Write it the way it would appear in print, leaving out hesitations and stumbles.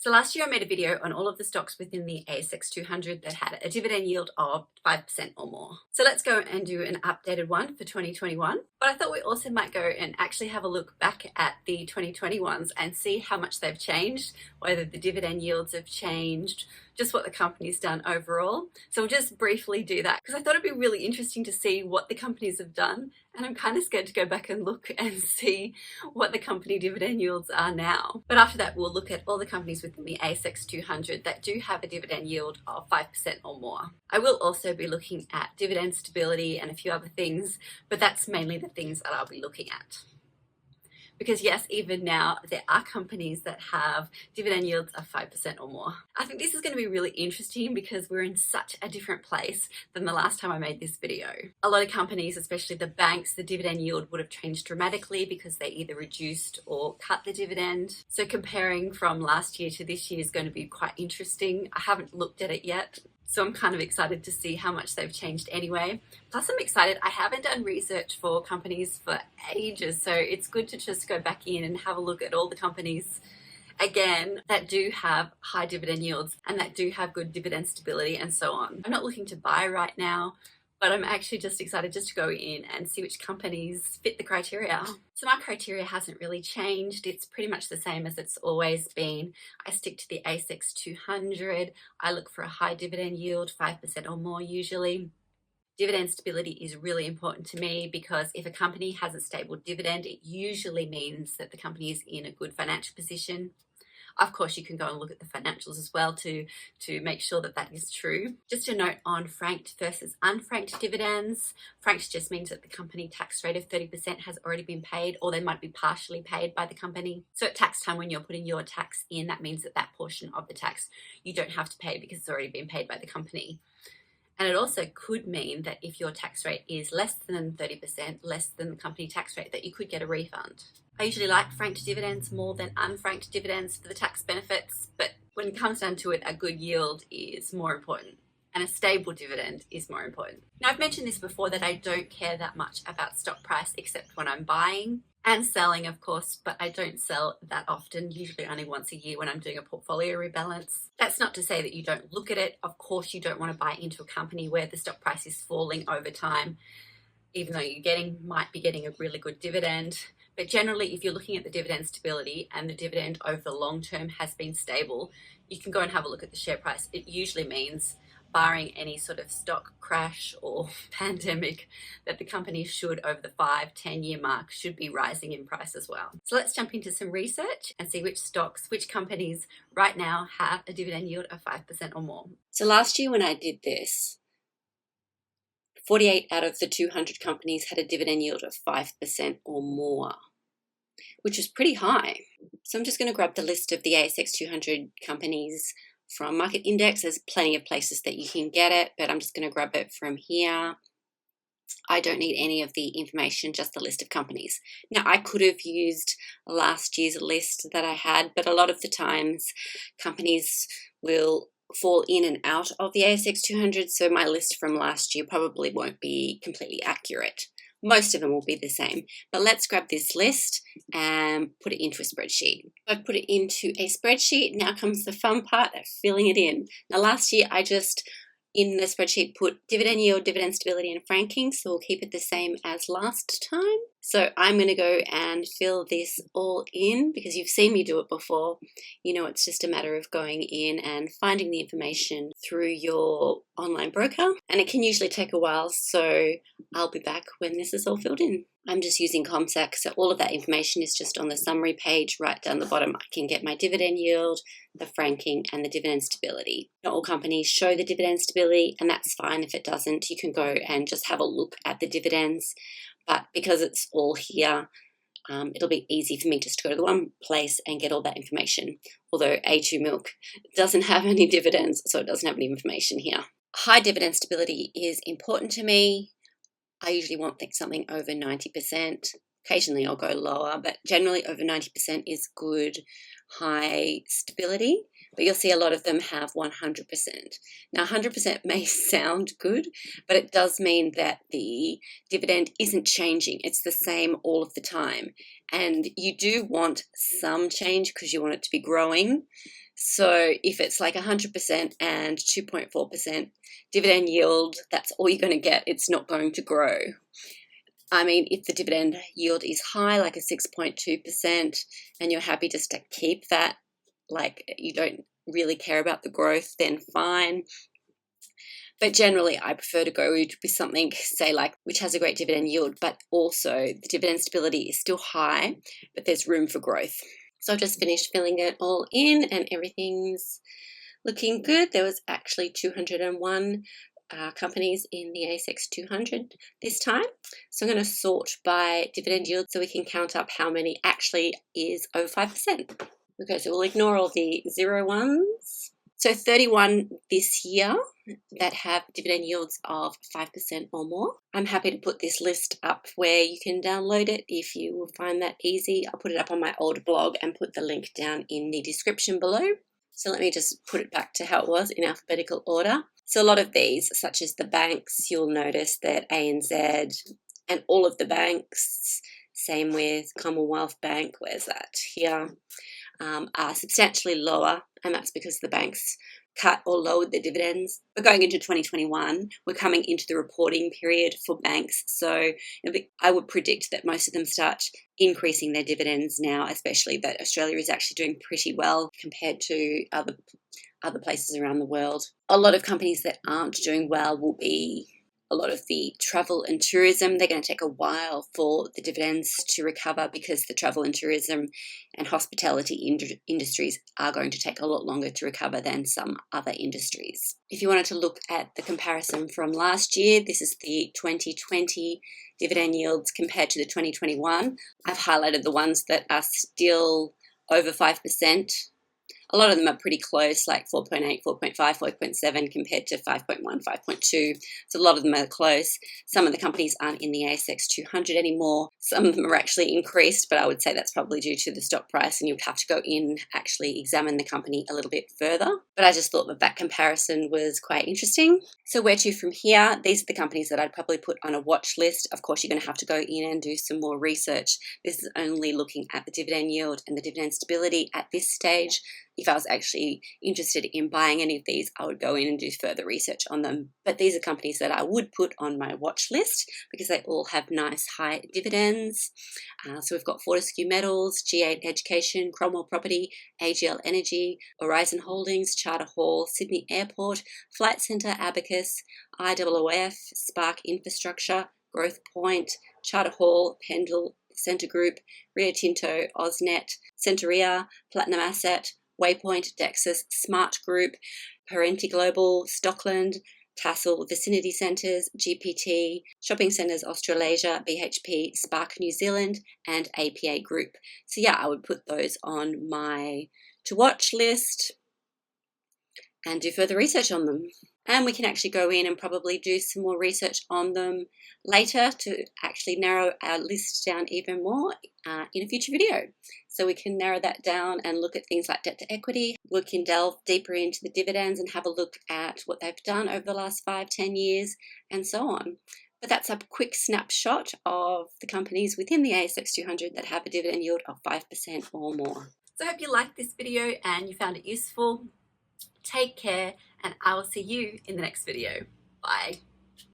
So last year I made a video on all of the stocks within the ASX200 that had a dividend yield of 5% or more. So let's go and do an updated one for 2021. But I thought we also might go and actually have a look back at the 2021s and see how much they've changed, whether the dividend yields have changed, just what the company's done overall. So we'll just briefly do that because I thought it'd be really interesting to see what the companies have done. And I'm kind of scared to go back and look and see what the company dividend yields are now. But after that, we'll look at all the companies within the ASX200 that do have a dividend yield of 5% or more. I will also be looking at dividend stability and a few other things, but that's mainly the things that I'll be looking at. Because yes, even now, there are companies that have dividend yields of 5% or more. I think this is going to be really interesting because we're in such a different place than the last time I made this video. A lot of companies, especially the banks, the dividend yield would have changed dramatically because they either reduced or cut the dividend. So comparing from last year to this year is going to be quite interesting. I haven't looked at it yet, so I'm kind of excited to see how much they've changed anyway. Plus I'm excited, I haven't done research for companies for ages, so it's good to just go back in and have a look at all the companies again that do have high dividend yields and that do have good dividend stability and so on. I'm not looking to buy right now, but I'm actually just excited just to go in and see which companies fit the criteria. So my criteria hasn't really changed. It's pretty much the same as it's always been. I stick to the ASX 200. I look for a high dividend yield, 5% or more usually. Dividend stability is really important to me because if a company has a stable dividend, it usually means that the company is in a good financial position. Of course, you can go and look at the financials as well to make sure that that is true. Just a note on franked versus unfranked dividends. Franked just means that the company tax rate of 30% has already been paid, or they might be partially paid by the company. So at tax time, when you're putting your tax in, that means that that portion of the tax you don't have to pay because it's already been paid by the company. And it also could mean that if your tax rate is less than 30%, less than the company tax rate, that you could get a refund. I usually like franked dividends more than unfranked dividends for the tax benefits, but when it comes down to it, a good yield is more important and a stable dividend is more important. Now, I've mentioned this before that I don't care that much about stock price except when I'm buying and selling, of course, but I don't sell that often, usually only once a year when I'm doing a portfolio rebalance. That's not to say that you don't look at it. Of course, you don't want to buy into a company where the stock price is falling over time, even though you might be getting a really good dividend. But generally, if you're looking at the dividend stability and the dividend over the long term has been stable, you can go and have a look at the share price. It usually means, barring any sort of stock crash or pandemic, that the company should, over the 5-10 year mark, should be rising in price as well. So let's jump into some research and see which stocks, which companies right now have a dividend yield of 5% or more. So last year when I did this, 48 out of the 200 companies had a dividend yield of 5% or more, which is pretty high. So I'm just going to grab the list of the ASX 200 companies from Market Index. There's plenty of places that you can get it, but I'm just going to grab it from here. I don't need any of the information, just the list of companies. Now, I could have used last year's list that I had, but a lot of the times companies will fall in and out of the ASX 200, so my list from last year probably won't be completely accurate. Most of them will be the same, but let's grab this list and put it into a spreadsheet. I've put it into a spreadsheet. Now comes the fun part of filling it in. Now last year I just, in the spreadsheet, put dividend yield, dividend stability and franking, so we'll keep it the same as last time. So I'm going to go and fill this all in because you've seen me do it before. You know, it's just a matter of going in and finding the information through your online broker, and it can usually take a while, so I'll be back when this is all filled in. I'm just using ComSec, so all of that information is just on the summary page right down the bottom. I can get my dividend yield, the franking, and the dividend stability. Not all companies show the dividend stability, and that's fine if it doesn't. You can go and just have a look at the dividends, but because it's all here, it'll be easy for me just to go to the one place and get all that information. Although A2 Milk doesn't have any dividends, so it doesn't have any information here. High dividend stability is important to me. I usually want something over 90%. Occasionally I'll go lower, but generally over 90% is good high stability. But you'll see a lot of them have 100%. Now 100% may sound good, but it does mean that the dividend isn't changing. It's the same all of the time. And you do want some change because you want it to be growing. So if it's like 100% and 2.4% dividend yield, that's all you're going to get. It's not going to grow. I mean, if the dividend yield is high, like a 6.2%, and you're happy just to keep that, like you don't really care about the growth, then fine. But generally, I prefer to go with something, say, like, which has a great dividend yield, but also the dividend stability is still high, but there's room for growth. So I've just finished filling it all in and everything's looking good. There was actually 201 companies in the ASX200 this time. So I'm going to sort by dividend yield so we can count up how many actually is over 5%. Okay, so we'll ignore all the 0 ones. So 31 this year that have dividend yields of 5% or more. I'm happy to put this list up where you can download it if you will find that easy. I'll put it up on my old blog and put the link down in the description below. So let me just put it back to how it was in alphabetical order. So a lot of these, such as the banks, you'll notice that ANZ and all of the banks, same with Commonwealth Bank, where's that? Here, are substantially lower, and that's because the banks cut or lowered their dividends. But going into 2021, we're coming into the reporting period for banks, so I would predict that most of them start increasing their dividends now, especially that Australia is actually doing pretty well compared to other places around the world. A lot of companies that aren't doing well will be a lot of the travel and tourism. They're going to take a while for the dividends to recover because the travel and tourism and hospitality industries are going to take a lot longer to recover than some other industries. If you wanted to look at the comparison from last year, this is the 2020 dividend yields compared to the 2021. I've highlighted the ones that are still over 5%. A lot of them are pretty close, like 4.8, 4.5, 4.7 compared to 5.1, 5.2. So a lot of them are close. Some of the companies aren't in the ASX200 anymore. Some of them are actually increased, but I would say that's probably due to the stock price and you'd have to go in, actually examine the company a little bit further. But I just thought that comparison was quite interesting. So where to from here? These are the companies that I'd probably put on a watch list. Of course, you're going to have to go in and do some more research. This is only looking at the dividend yield and the dividend stability at this stage. If I was actually interested in buying any of these, I would go in and do further research on them. But these are companies that I would put on my watch list because they all have nice high dividends. So we've got Fortescue Metals, G8 Education, Cromwell Property, AGL Energy, Horizon Holdings, Charter Hall, Sydney Airport, Flight Centre, Abacus, IOOF, Spark Infrastructure, Growth Point, Charter Hall, Pendle, Centre Group, Rio Tinto, AusNet, Centuria, Platinum Asset, Waypoint, Dexus, Smart Group, Parenti Global, Stockland, Tassal, Vicinity Centres, GPT, Shopping Centres Australasia, BHP, Spark New Zealand, and APA Group. So yeah, I would put those on my to watch list and do further research on them. And we can actually go in and probably do some more research on them later to actually narrow our list down even more in a future video. So we can narrow that down and look at things like debt to equity. We can delve deeper into the dividends and have a look at what they've done over the last 5-10 years and so on. But that's a quick snapshot of the companies within the ASX200 that have a dividend yield of 5% or more. So I hope you liked this video and you found it useful. Take care, and I will see you in the next video. Bye.